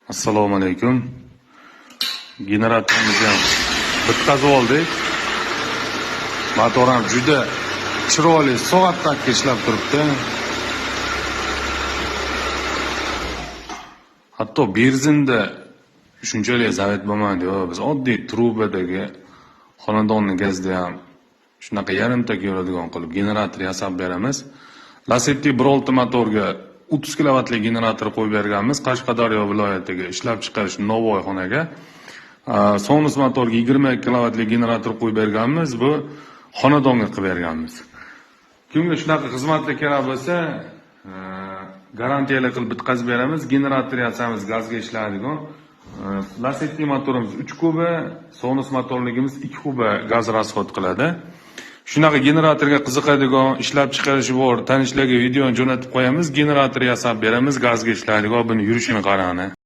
Assalomu alaykum. Generatorimizni ham bitkazib oldik. Motor ham juda chiroyli soatdagi ishlab turibdi. Hatto benzinda shunchalik zavet bo'lmaydi-ku. Biz oddiy trubadagi xonadonni gazda ham shunaqa yarimta keladigan qilib generator yasab beramiz. Lacetti 1.6 motorga 30 kilovatli generator qo'yib berganmiz Qashqadaryo viloyatiga ishlab chiqarish Novoy xonaga. Sonus motorga 22 kilovatli generator qo'yib berganmiz, bu xonadonga qilib berganmiz. Kimga shunaqa xizmatlar kerak bo'lsa, garantiyali qilib bitkazib beramiz. Generator yasamiz, gazga ishlaydigan. Lacetti motorimiz 3 kuba, Sonus motorligimiz 2 kuba gaz rasxod qiladi. Shunaqa generatorga qiziqadigan, ishlab chiqarishi bor tanishlarga videoni jo'natib qo'yamiz. Generator yasab beramiz, gazga ishlaydigan, buni yurishini qarani.